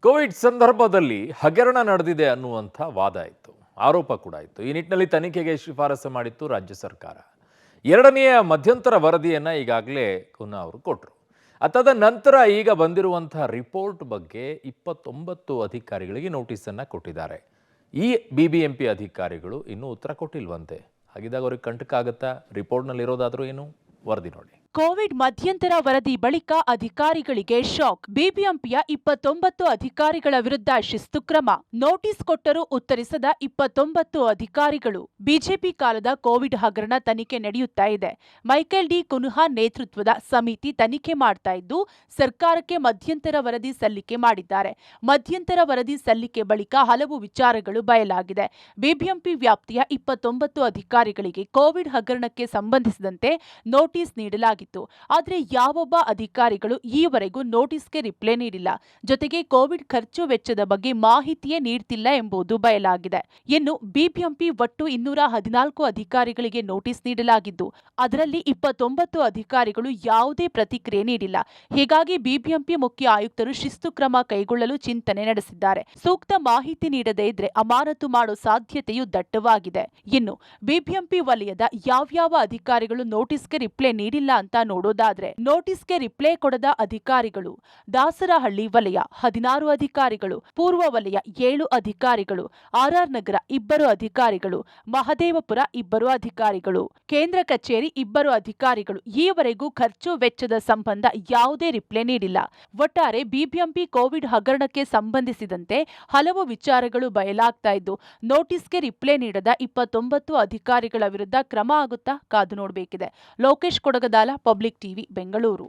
Covid ಸಂದರ್ಭದಲ್ಲಿ ಹಗರಣ ನಡೆದಿದೆ ಅನ್ನುವಂಥ ವಾದ ಇತ್ತು, ಆರೋಪ ಕೂಡ ಇತ್ತು. ಈ ನಿಟ್ಟಿನಲ್ಲಿ ತನಿಖೆಗೆ ಶಿಫಾರಸು ಮಾಡಿತ್ತು ರಾಜ್ಯ ಸರ್ಕಾರ. ಎರಡನೆಯ ಮಧ್ಯಂತರ ವರದಿಯನ್ನ ಈಗಾಗಲೇ ಕುನ್ನಾ ಅವರು ಕೊಟ್ಟರು. ಅದಾದ ನಂತರ ಈಗ ಬಂದಿರುವಂತಹ ರಿಪೋರ್ಟ್ ಬಗ್ಗೆ 29 ಅಧಿಕಾರಿಗಳಿಗೆ ನೋಟಿಸ್ ಅನ್ನ ಕೊಟ್ಟಿದ್ದಾರೆ. ಈ ಬಿಬಿಎಂಪಿ ಅಧಿಕಾರಿಗಳು ಇನ್ನೂ ಉತ್ತರ ಕೊಟ್ಟಿಲ್ವಂತೆ. ಹಾಗಿದ್ದಾಗ ಅವ್ರಿಗೆ ಕಂಟಕ ಆಗುತ್ತಾ? ರಿಪೋರ್ಟ್ನಲ್ಲಿ ಇರೋದಾದ್ರೂ ಏನು? ವರದಿ ನೋಡಿ. ಕೋವಿಡ್ ಮಧ್ಯಂತರ ವರದಿ ಬಳಿಕ ಅಧಿಕಾರಿಗಳಿಗೆ ಶಾಕ್. ಬಿಬಿಎಂಪಿಯ 29 ಅಧಿಕಾರಿಗಳ ವಿರುದ್ಧ ಶಿಸ್ತು ಕ್ರಮ. ನೋಟಿಸ್ ಕೊಟ್ಟರೂ ಉತ್ತರಿಸದ 29 ಅಧಿಕಾರಿಗಳು. ಬಿಜೆಪಿ ಕಾಲದ ಕೋವಿಡ್ ಹಗರಣ ತನಿಖೆ ನಡೆಯುತ್ತಾ ಇದೆ. ಮೈಕೆಲ್ ಡಿ ಕುನ್ಹಾ ನೇತೃತ್ವದ ಸಮಿತಿ ತನಿಖೆ ಮಾಡ್ತಾ ಇದ್ದು, ಸರ್ಕಾರಕ್ಕೆ ಮಧ್ಯಂತರ ವರದಿ ಸಲ್ಲಿಕೆ ಮಾಡಿದ್ದಾರೆ. ಮಧ್ಯಂತರ ವರದಿ ಸಲ್ಲಿಕೆ ಬಳಿಕ ಹಲವು ವಿಚಾರಗಳು ಬಯಲಾಗಿದೆ. ಬಿಬಿಎಂಪಿ ವ್ಯಾಪ್ತಿಯ 29 ಅಧಿಕಾರಿಗಳಿಗೆ ಕೋವಿಡ್ ಹಗರಣಕ್ಕೆ ಸಂಬಂಧಿಸಿದಂತೆ ನೋಟಿಸ್ ನೀಡಲಾಗಿದೆ. ಆದರೆ ಯಾವೊಬ್ಬ ಅಧಿಕಾರಿಗಳು ಈವರೆಗೂ ನೋಟಿಸ್ಗೆ ರಿಪ್ಲೈ ನೀಡಿಲ್ಲ. ಜೊತೆಗೆ ಕೋವಿಡ್ ಖರ್ಚು ವೆಚ್ಚದ ಬಗ್ಗೆ ಮಾಹಿತಿಯೇ ನೀಡುತ್ತಿಲ್ಲ ಎಂಬುದು ಬಯಲಾಗಿದೆ. ಇನ್ನು ಬಿಬಿಎಂಪಿ ಒಟ್ಟು 214 ಅಧಿಕಾರಿಗಳಿಗೆ ನೋಟಿಸ್ ನೀಡಲಾಗಿದ್ದು, ಅದರಲ್ಲಿ 29 ಅಧಿಕಾರಿಗಳು ಯಾವುದೇ ಪ್ರತಿಕ್ರಿಯೆ ನೀಡಿಲ್ಲ. ಹೀಗಾಗಿ ಬಿಬಿಎಂಪಿ ಮುಖ್ಯ ಆಯುಕ್ತರು ಶಿಸ್ತು ಕ್ರಮ ಕೈಗೊಳ್ಳಲು ಚಿಂತನೆ ನಡೆಸಿದ್ದಾರೆ. ಸೂಕ್ತ ಮಾಹಿತಿ ನೀಡದೇ ಇದ್ರೆ ಅಮಾನತು ಮಾಡೋ ಸಾಧ್ಯತೆಯೂ ದಟ್ಟವಾಗಿದೆ. ಇನ್ನು ಬಿಬಿಎಂಪಿ ವಲಯದ ಯಾವ್ಯಾವ ಅಧಿಕಾರಿಗಳು ನೋಟಿಸ್ಗೆ ರಿಪ್ಲೈ ನೀಡಿಲ್ಲ ಅಂತ ನೋಡೋದಾದ್ರೆ, ನೋಟಿಸ್ಗೆ ರಿಪ್ಲೈ ಕೊಡದ ಅಧಿಕಾರಿಗಳು: ದಾಸರಹಳ್ಳಿ ವಲಯ 16 ಅಧಿಕಾರಿಗಳು, ಪೂರ್ವ ವಲಯ 7 ಅಧಿಕಾರಿಗಳು, ಆರ್ಆರ್ ನಗರ 2 ಅಧಿಕಾರಿಗಳು, ಮಹದೇವಪುರ 2 ಅಧಿಕಾರಿಗಳು, ಕೇಂದ್ರ ಕಚೇರಿ 2 ಅಧಿಕಾರಿಗಳು ಈವರೆಗೂ ಖರ್ಚು ವೆಚ್ಚದ ಸಂಬಂಧ ಯಾವುದೇ ರಿಪ್ಲೈ ನೀಡಿಲ್ಲ. ಒಟ್ಟಾರೆ ಬಿಬಿಎಂಪಿ ಕೋವಿಡ್ ಹಗರಣಕ್ಕೆ ಸಂಬಂಧಿಸಿದಂತೆ ಹಲವು ವಿಚಾರಗಳು ಬಯಲಾಗ್ತಾ ಇದ್ದು, ನೋಟಿಸ್ಗೆ ರಿಪ್ಲೈ ನೀಡದ 29 ಅಧಿಕಾರಿಗಳ ವಿರುದ್ಧ ಕ್ರಮ ಆಗುತ್ತಾ ಕಾದು ನೋಡಬೇಕಿದೆ. Lokesh Kodagadala, public TV, Bengaluru.